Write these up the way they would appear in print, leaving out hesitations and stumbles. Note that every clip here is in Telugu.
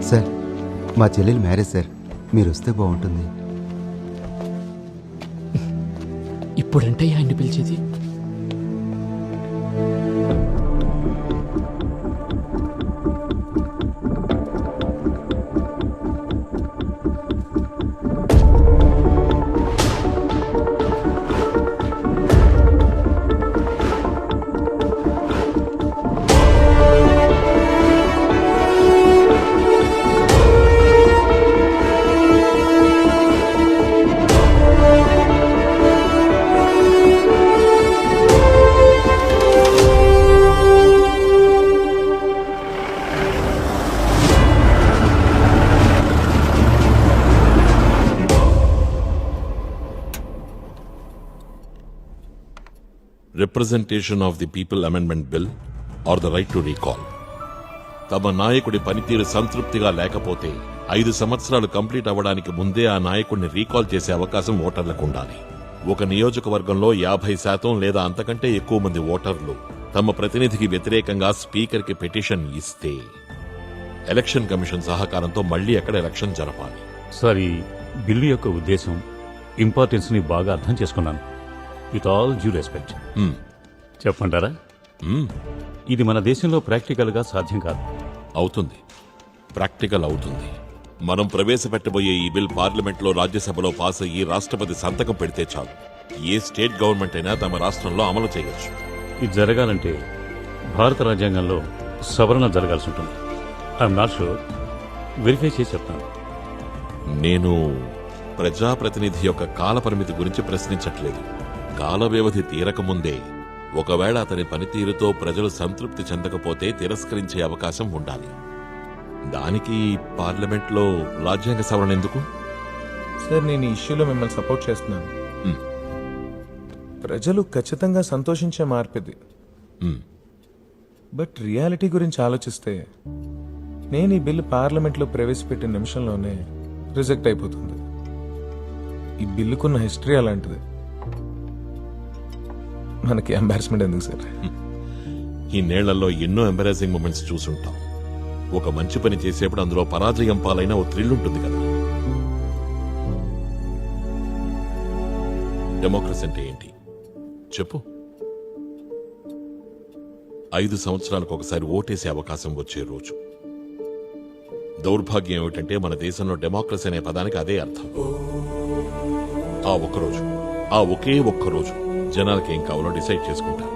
సార్ మా చెల్లెలు మ్యారేజ్ సార్, మీరు వస్తే బాగుంటుంది. ఇప్పుడంటే ఆయన్ని పిలిచేది. Representation of the people amendment bill or the right to recall. తమ నాయకుడి పనితీరు సంతృప్తిగా లేకపోతే 5 సంవత్సరాలు కంప్లీట్ అవ్వడానికి ముందే ఆ నాయకుడిని రీకాల్ చేసే అవకాశం ఓటర్లకు ఉండాలి. ఒక నియోజకవర్గంలో 50% లేదా అంతకంటే ఎక్కువ మంది ఓటర్లు తమ ప్రతినిధికి వ్యతిరేకంగా స్పీకర్కి పిటిషన్ ఇస్తే ఎలక్షన్ కమిషన్ సహకారంతో మళ్లీ అక్కడ ఎలక్షన్ జరపాలి. సార్, ఈ బిల్లు యొక్క ఉద్దేశం, ఇంపార్టెన్స్ ని బాగా అర్థం చేసుకున్నాను. విత్ ఆల్ డ్యూ రెస్పెక్ట్ చెప్పంటారా? ఇది మన దేశంలో ప్రాక్టికల్ గా సాధ్యం కాదు. అవుతుంది, ప్రాక్టికల్ అవుతుంది. మనం ప్రవేశపెట్టబోయే ఈ బిల్ పార్లమెంట్లో, రాజ్యసభలో పాస్ అయ్యి రాష్ట్రపతి సంతకం పెడితే చాలు. ఏ స్టేట్ గవర్నమెంట్ అయినా తమ రాష్ట్రంలో అమలు చేయొచ్చు. ఇది జరగాలంటే భారత రాజ్యాంగంలో సవరణ జరగాల్సి ఉంటుంది. ఐఎమ్ నాట్ షూర్, వెరిఫై చేసి చెప్తాను. నేను ప్రజాప్రతినిధి యొక్క కాల పరిమితి గురించి ప్రశ్నించట్లేదు. కాల వ్యవధి తీరకముందే ఒకవేళ అతని పనితీరుతో ప్రజలు సంతృప్తి చెందకపోతే తిరస్కరించే అవకాశం ఉండాలి. దానికి పార్లమెంట్లో రాజ్యాంగ సవరణ ఎందుకు? సార్, నేను ఈ ఇష్యూలో మిమ్మల్ని సపోర్ట్ చేస్తున్నాను. ప్రజలు ఖచ్చితంగా సంతోషించే మార్పిది. బట్ రియాలిటీ గురించి ఆలోచిస్తే నేను ఈ బిల్లు పార్లమెంట్లో ప్రవేశపెట్టిన నిమిషంలోనే రిజెక్ట్ అయిపోతుంది. ఈ బిల్లుకున్న హిస్టరీ అలాంటిది. మనకి ఎంబారస్మెంట్ ఎందుకు సార్? ఈ నేళ్లలో ఎన్నో ఎంబరాసింగ్ మూమెంట్స్ చూసుంటాం. ఒక మంచి పని చేసేప్పుడు అందులో పరాజయం పాలైన ఓ థ్రిల్ ఉంటుంది కదా. డెమోక్రసీ అంటే ఏంటి చెప్పు? 5 సంవత్సరాలకు ఒకసారి ఓటేసే అవకాశం వచ్చే రోజు. దౌర్భాగ్యం ఏమిటంటే మన దేశంలో డెమోక్రసీ అనే పదానికి అదే అర్థం. ఆ ఒక్కరోజు, ఆ ఒకే ఒక్కరోజు జనాలకి ఏం కావాలో డిసైడ్ చేసుకుంటారు.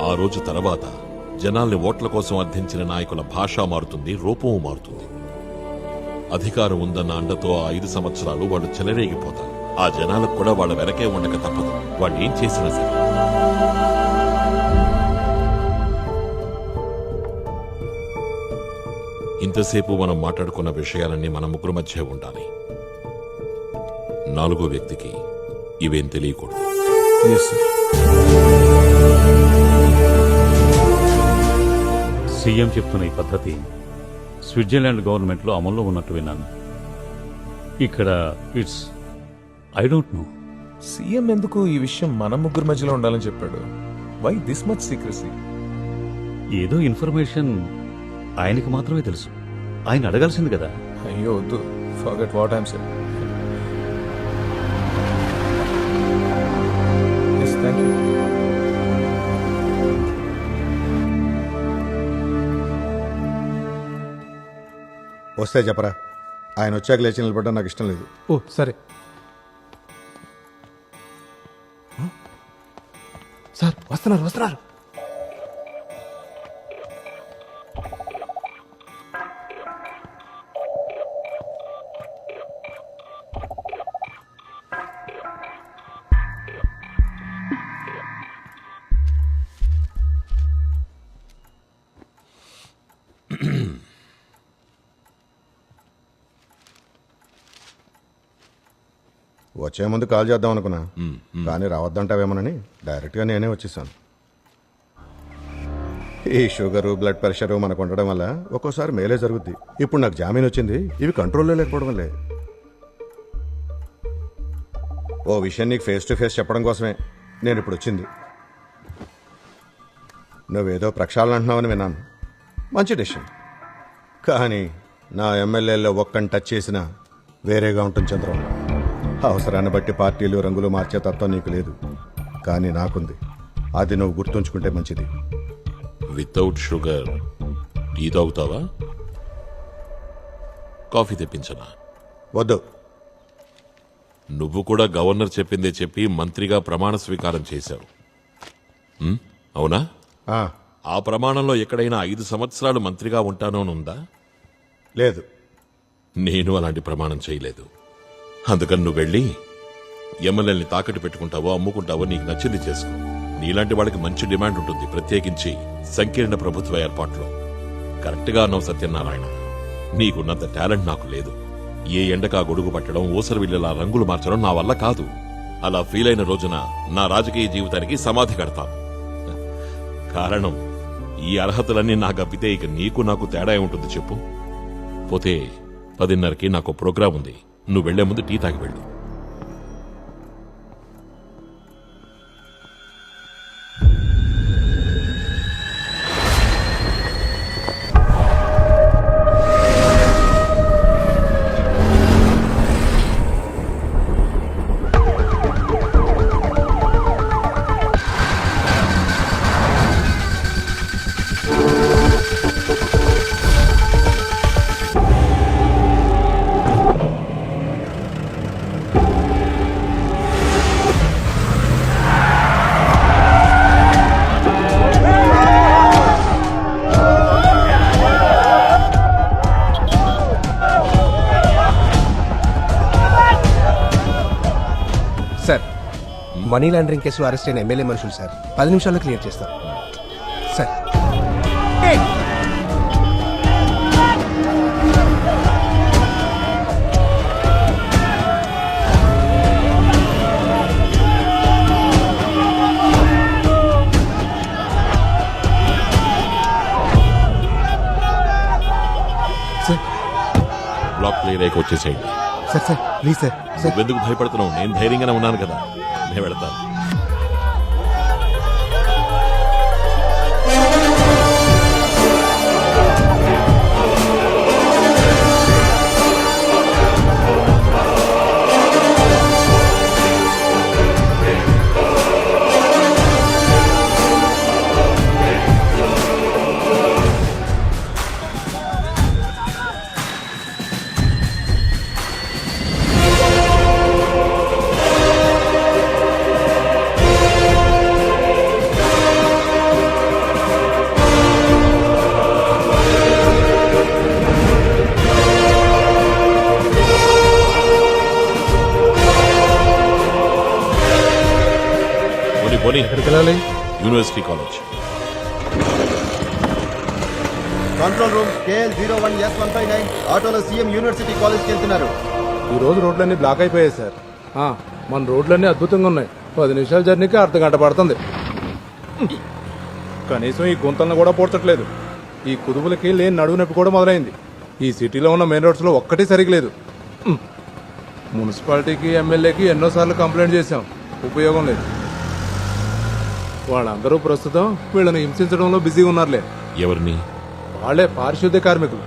ఆ రోజు తర్వాత జనాల్ని ఓట్ల కోసం అర్థించిన నాయకుల భాష మారుతుంది, రూపము మారుతుంది. అధికారం ఉందన్న అండతో ఆ 5 సంవత్సరాలు వాళ్ళు చెలరేగిపోతారు. ఆ జనాలకు కూడా వాళ్ళ వెనకే ఉండక తప్పదు, వాళ్ళు ఏం చేసినా సరే. ఇంతసేపు మనం మాట్లాడుకున్న విషయాలన్నీ మన ముగ్గురు మధ్య ఉండాలి. 4వ వ్యక్తికి ఇవేం తెలియకూడదు. సీఎం చెప్తున్న ఈ పద్ధతి స్విట్జర్లాండ్ గవర్నమెంట్లో అమల్లో ఉన్నట్టు విన్నాను. ఇక్కడ it's I don't know. CM ఎందుకు ఈ విషయం మన ముగ్గురు మధ్యలో ఉండాలని చెప్పాడు? Why this much secrecy? ఏదో ఇన్ఫర్మేషన్ ఆయనకి మాత్రమే తెలుసు. ఆయన అడగాల్సింది కదా. అయ్యో వద్దు, forget what I'm saying. yes thank you. వస్తే చెప్పరా, ఆయన వచ్చాక లేచి నిలబడ్డం నాకు ఇష్టం లేదు. ఓ సరే సార్, వస్తున్నారు. వచ్చే ముందు కాల్ చేద్దాం అనుకున్నా, కానీ రావద్దంటావేమోనని డైరెక్ట్గా నేనే వచ్చేసాను. ఈ షుగరు, బ్లడ్ ప్రెషరు మనకు ఉండడం వల్ల ఒక్కోసారి మేలే జరుగుద్ది. ఇప్పుడు నాకు జామీన్ వచ్చింది, ఇవి కంట్రోల్లో లేకపోవడం వల్లే. ఓ విషయం నీకు ఫేస్ టు ఫేస్ చెప్పడం కోసమే నేను ఇప్పుడు వచ్చింది. నువ్వేదో ప్రక్షాళన అంటున్నావని విన్నాను, మంచి డెసిషన్. కానీ నా ఎమ్మెల్యేలో ఒక్కని టచ్ చేసినా వేరేగా ఉంటుంది చంద్రం. అవసరాన్ని బట్టి పార్టీలు రంగులు మార్చే తత్వం నీకు లేదు, కానీ నాకుంది. అది నువ్వు గుర్తుంచుకుంటే మంచిది. వితౌట్ షుగర్ టీ తాగుతావా? కాఫీ తెప్పించనా? వద్దు. నువ్వు కూడా గవర్నర్ చెప్పిందే చెప్పి మంత్రిగా ప్రమాణ స్వీకారం చేశావు. అవునా? ఆ, ఆ ప్రమాణంలో ఎక్కడైనా 5 సంవత్సరాలు మంత్రిగా ఉంటానోనుందా? లేదు. నేను అలాంటి ప్రమాణం చేయలేదు. అందుకని నువ్వు వెళ్ళి ఎమ్మెల్యేని తాకట్టు పెట్టుకుంటావో అమ్ముకుంటావో నీకు నచ్చింది చేసుకో. నీలాంటి వాళ్ళకి మంచి డిమాండ్ ఉంటుంది, ప్రత్యేకించి సంకీర్ణ ప్రభుత్వ ఏర్పాట్లో. కరెక్ట్గా అన్నావు సత్యనారాయణ. నీకున్నంత టాలెంట్ నాకు లేదు. ఏ ఎండకా గొడుగు పట్టడం, ఊసరు విల్లలా రంగులు మార్చడం నా వల్ల కాదు. అలా ఫీల్ అయిన రోజున నా రాజకీయ జీవితానికి సమాధి కడతాను. కారణం, ఈ అర్హతలన్నీ నాకు అప్పితే ఇక నీకు నాకు తేడా ఉంటుంది చెప్పు. పోతే 10:30కి నాకు ప్రోగ్రాం ఉంది. నువ్వు వెళ్లే ముందు టీ తాగి వెళ్ళు. సార్, మనీ లాండరింగ్ కేసులో అరెస్ట్ అయిన ఎమ్మెల్యే మనుషులు సార్ 10 నిమిషాల్లో క్లియర్ చేస్తాం సార్. బ్లాక్ క్లియర్ అయ్యి వచ్చేసేయండి. Sir sir please sir. నువ్వెందుకు భయపడుతున్నావు? నేను ధైర్యంగానే ఉన్నాను కదా. నేను వెళతాను. పోనీ ఎక్కడికి వెళ్ళాలి? University college. Control room KL01S159 ఆటోలో సీఎం యూనివర్సిటీ కాలేజ్కి వెళ్తున్నారు. ఈ రోజు రోడ్లన్నీ బ్లాక్ అయిపోయాయి సార్. మన రోడ్లన్నీ అద్భుతంగా ఉన్నాయి. 10 నిమిషాల జర్నీకి అర్ధగంట పడుతుంది. కనీసం ఈ గుంతలను కూడా పోడ్చట్లేదు. ఈ కుదుపులకి లేని నడువు నొప్పి కూడా మొదలైంది. ఈ సిటీలో ఉన్న మెయిన్ రోడ్స్ లో ఒక్కటి సరిగలేదు. మున్సిపాలిటీకి ఎమ్మెల్యేకి ఎన్నోసార్లు కంప్లైంట్ చేశాం, ఉపయోగం లేదు. వాళ్ళందరూ ప్రస్తుతం వీళ్ళని హింసించడంలో బిజీగా ఉన్నారులే. ఎవరిని? వాళ్ళే పారిశుద్ధ్య కార్మికులు.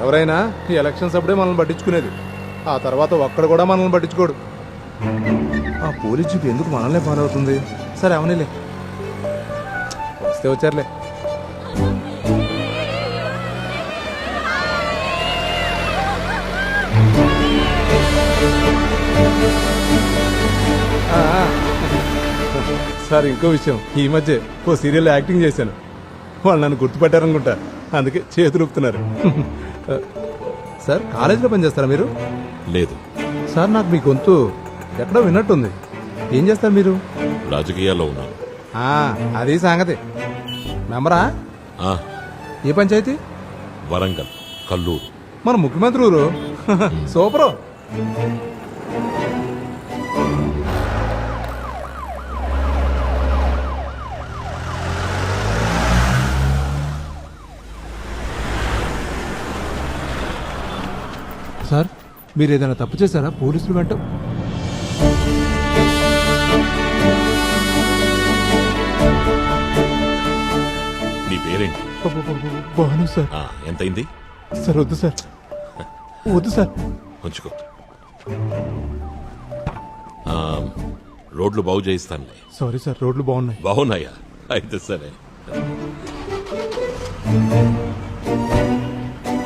ఎవరైనా ఈ ఎలక్షన్స్ అప్పుడే మనల్ని పట్టించుకునేది. ఆ తర్వాత ఒక్కడు కూడా మనల్ని పట్టించుకోడు. ఆ పోలీస్ జీప్ ఎందుకు మనల్నే ఫాలో అవుతుంది? సరే అవనీలే, వస్తే వచ్చారులే. సార్ ఇంకో విషయం, ఈ మధ్య ఓ సీరియల్ యాక్టింగ్ చేశాను. వాళ్ళు నన్ను గుర్తుపట్టారనుకుంటా, అందుకే చేతులు ఊపుతున్నారు. సార్ కాలేజీలో పనిచేస్తారా మీరు? లేదు సార్, నాకు మీ గొంతు ఎక్కడో విన్నట్టుంది. ఏం చేస్తారు మీరు? రాజకీయాల్లో ఉన్నాను. అది సంగతి. మెంబరా? ఏ పంచాయతీ? వరంగల్, కల్లూరు. మన ముఖ్యమంత్రి ఊరు. సూపరు. సార్, మీరు ఏదైనా తప్పు చేశారా? పోలీసులు వెంట. నీ పేరేంటి? భాను సార్. ఎంతైంది? సార్ వద్దు సార్, వద్దు సార్. ఉంచుకో. ఆ, రోడ్లు బాగు చేయిస్తానులే. సారీ సార్, రోడ్లు బాగున్నాయి. బాగున్నాయా? అయితే సరే.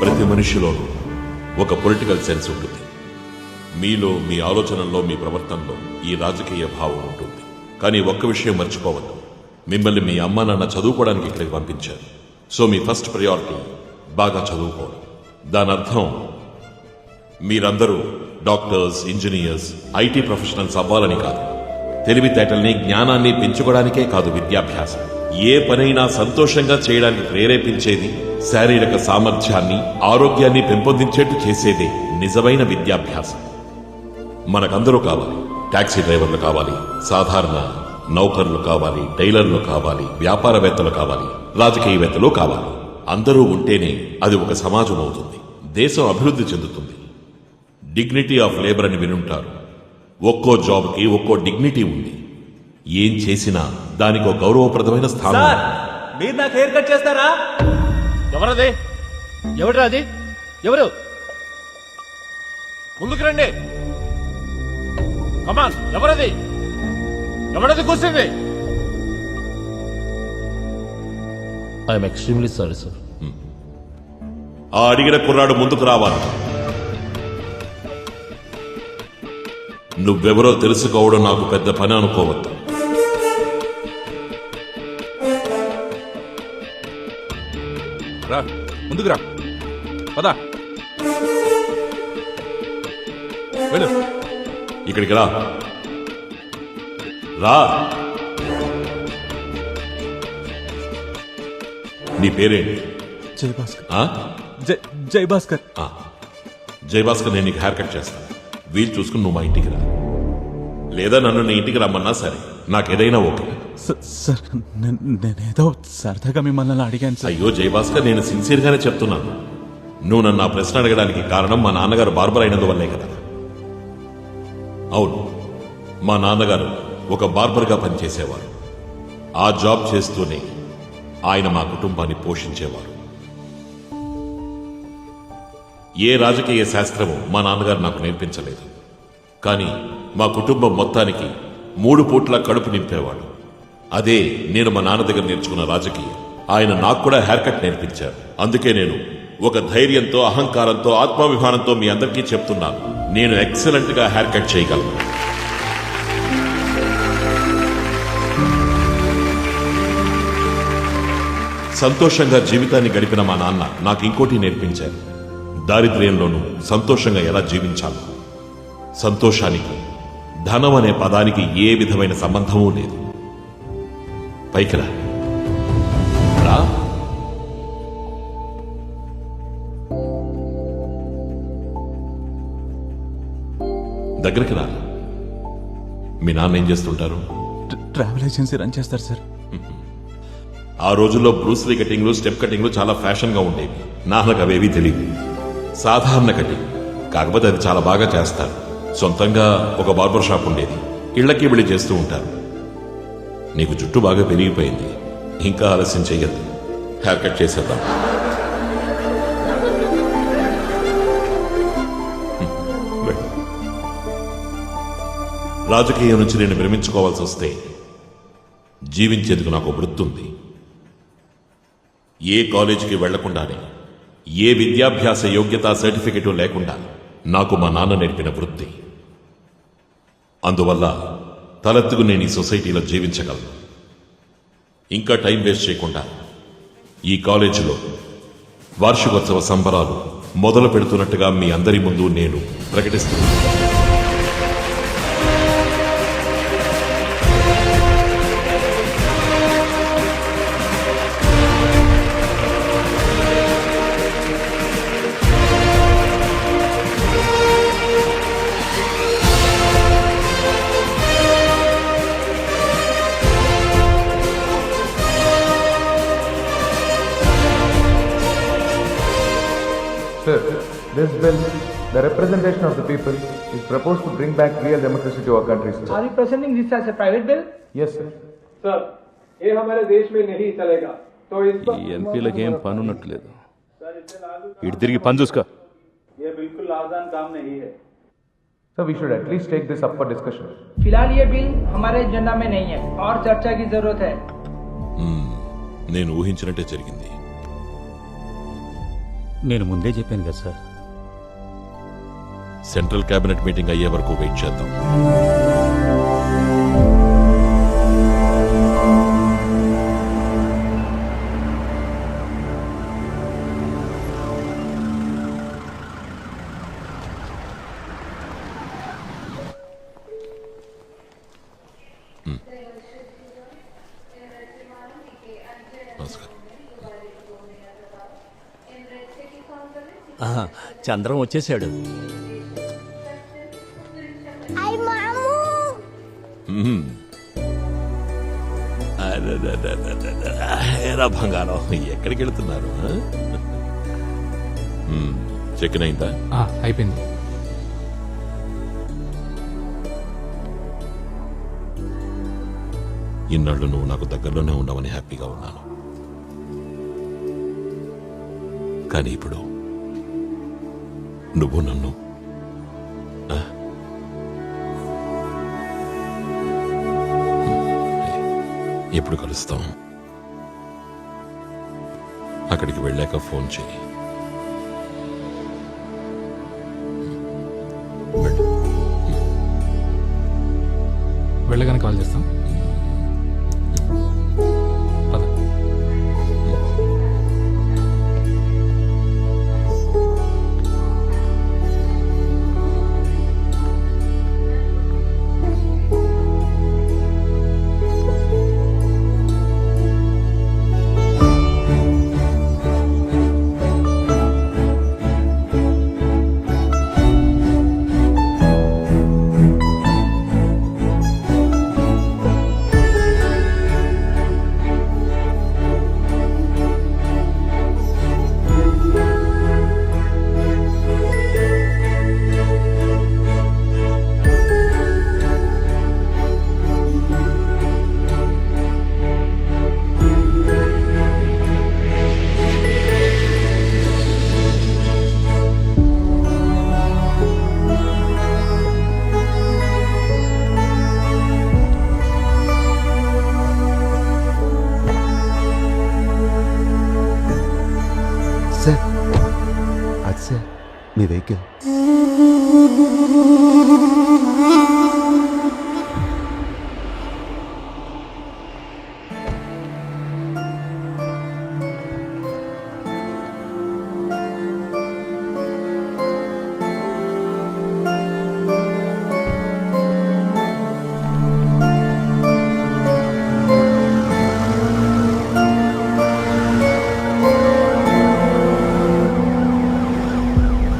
ప్రతి మనిషిలోనూ ఒక పొలిటికల్ సెన్స్ ఉంటుంది. మీలో, మీ ఆలోచనల్లో, మీ ప్రవర్తనలో ఈ రాజకీయ భావం ఉంటుంది. కానీ ఒక్క విషయం మర్చిపోవద్దు, మిమ్మల్ని మీ అమ్మా నాన్న చదువుకోవడానికి ఇక్కడికి పంపించారు. సో మీ ఫస్ట్ ప్రయారిటీ బాగా చదువుకోవడం. దాని అర్థం మీరందరూ డాక్టర్స్, ఇంజనీర్స్, ఐటీ ప్రొఫెషనల్స్ అవ్వాలని కాదు. తెలివితేటల్ని, జ్ఞానాన్ని పెంచుకోవడానికే కాదు విద్యాభ్యాసం. ఏ పనైనా సంతోషంగా చేయడానికి ప్రేరేపించేది, శారీరక సామర్థ్యాన్ని, ఆరోగ్యాన్ని పెంపొందించేట్టు చేసేదే నిజమైన విద్యాభ్యాసం. మనకందరూ కావాలి. టాక్సీ డ్రైవర్లు కావాలి, సాధారణ నౌకర్లు కావాలి, టైలర్లు కావాలి, వ్యాపారవేత్తలు కావాలి, రాజకీయవేత్తలు కావాలి. అందరూ ఉంటేనే అది ఒక సమాజం అవుతుంది, దేశం అభివృద్ధి చెందుతుంది. డిగ్నిటీ ఆఫ్ లేబర్ అని వినుంటారు. ఒక్కో జాబ్కి ఒక్కో డిగ్నిటీ ఉంది. ఏం చేసినా దానికి ఒక గౌరవప్రదమైన స్థానం ఉంది. మీరు నాకు హెయిర్ కట్ చేస్తారా? ఎవరది? ఎవరు అది? ఎవరు? ముందుకు రండి. కమాన్, ఎవరది? ఎవరది కూర్చుంది? I'm extremely sorry sir. ఆ అడిగిన కుర్రాడు ముందుకు రావాలి. నువ్వెవరో తెలుసుకోవడం నాకు పెద్ద పని అనుకోవద్దు. రా, ముందుకు రా. పదా, వెళ్ళు. ఇక్కడికి రా. రా. నీ పేరేంటి? జై భాస్కర్. ఆ? జై భాస్కర్. ఆ. జయభాస్కర్, నేను నీకు హెయిర్ కట్ చేస్తాను. వీలు చూసుకుని నువ్వు మా ఇంటికి రా. లేదా నన్ను నీ ఇంటికి రమ్మన్నా సరే, నాకేదైనా ఓకే. సార్, నేనేదో సరదాగా మిమ్మల్ని అడిగాను సార్. అయ్యో జయభాస్కర్, నేను సిన్సియర్గానే చెప్తున్నాను. నువ్వు నన్ను ఆ ప్రశ్న అడగడానికి కారణం మా నాన్నగారు బార్బర్ అయినందువల్లే కదా? అవును, మా నాన్నగారు ఒక బార్బర్గా పనిచేసేవారు. ఆ జాబ్ చేస్తూనే ఆయన మా కుటుంబాన్ని పోషించేవారు. ఏ రాజకీయ శాస్త్రము మా నాన్నగారు నాకు నేర్పించలేదు. కానీ మా కుటుంబం మొత్తానికి 3 పూట్ల కడుపు నింపేవాడు. అదే నేను మా నాన్న దగ్గర నేర్చుకున్న రాజకీయం. ఆయన నాకు కూడా హెయిర్ కట్ నేర్పించారు. అందుకే నేను ఒక ధైర్యంతో, అహంకారంతో, ఆత్మాభిమానంతో మీ అందరికీ చెప్తున్నాను, నేను ఎక్సలెంట్ గా హెయిర్ కట్ చేయగలను. సంతోషంగా జీవితాన్ని గడిపిన మా నాన్న నాకు ఇంకోటి నేర్పించారు. దారిద్ర్యంలోనూ సంతోషంగా ఎలా జీవించాలో. సంతోషానికి ధనం అనే పదానికి ఏ విధమైన సంబంధమూ లేదు. పైకి రా. రా. దగ్గరికి రా. మీ నాన్న ఏం చేస్తుంటారు? ట్రావెల్ ఏజెన్సీ రన్ చేస్తారు సార్. ఆ రోజుల్లో బ్రూస్లీ కటింగ్లు, స్టెప్ కటింగ్లు చాలా ఫ్యాషన్గా ఉండేవి. నాన్నకు అవేవీ తెలియదు. సాధారణ కటింగ్, కాకపోతే అది చాలా బాగా చేస్తారు. సొంతంగా ఒక బార్బర్ షాప్ ఉండేది. ఇళ్లకి వెళ్ళి చేస్తూ ఉంటారు. నీకు జుట్టు బాగా పెరిగిపోయింది, ఇంకా ఆలస్యం చెయ్యద్దు, హెయిర్ కట్ చేసేద్దాం. రాజకీయం నుంచి నేను విరమించుకోవాల్సి వస్తే జీవించేందుకు నాకు వృత్తి ఉంది. ఏ కాలేజీకి వెళ్లకుండానే, ఏ విద్యాభ్యాస యోగ్యతా సర్టిఫికెటు లేకుండా నాకు మా నాన్న నేర్పిన వృత్తి. అందువల్ల తలెత్తుకు నేను ఈ సొసైటీలో జీవించగలను. ఇంకా టైం వేస్ట్ చేయకుండా ఈ కాలేజీలో వార్షికోత్సవ సంబరాలు మొదలు పెడుతున్నట్టుగా మీ అందరి ముందు నేను ప్రకటిస్తున్నాను. Sir, this bill, the representation of the people, is proposed to bring back real democracy to our country, sir. Are you presenting this as a private bill? Yes, sir. Sir, ये हमारे देश में नहीं चलेगा. तो इस पर ఈ ఎంపీలకి ఏం పనున్నట్లేదు. ఇటు తిరిగి పని చూసుకో. Sir, we should at least take this up for discussion. फिलहाल ये बिल हमारे एजेंडा में नहीं है और चर्चा की जरूरत है। నేను ఊహించినట్టే జరిగింది. నేను ముందే చెప్పాను కదా సార్. సెంట్రల్ కేబినెట్ మీటింగ్ అయ్యే వరకు వెయిట్ చేద్దాం. నమస్కారం. చంద్రం వచ్చేసాడు. ఏరా బంగారం, ఎక్కడికి వెళుతున్నారు? చెక్ ఇన్ అయిందా? అయిపోయింది. ఇన్నాళ్ళు నువ్వు నాకు దగ్గరలోనే ఉన్నావని హ్యాపీగా ఉన్నాను. కానీ ఇప్పుడు నువ్వు నన్ను ఎప్పుడు కలుస్తాం? అక్కడికి వెళ్ళాక ఫోన్ చేయి. వెళ్ళగానే కాల్ చేస్తాం. సార్, అది సార్ మీ వెహికల్.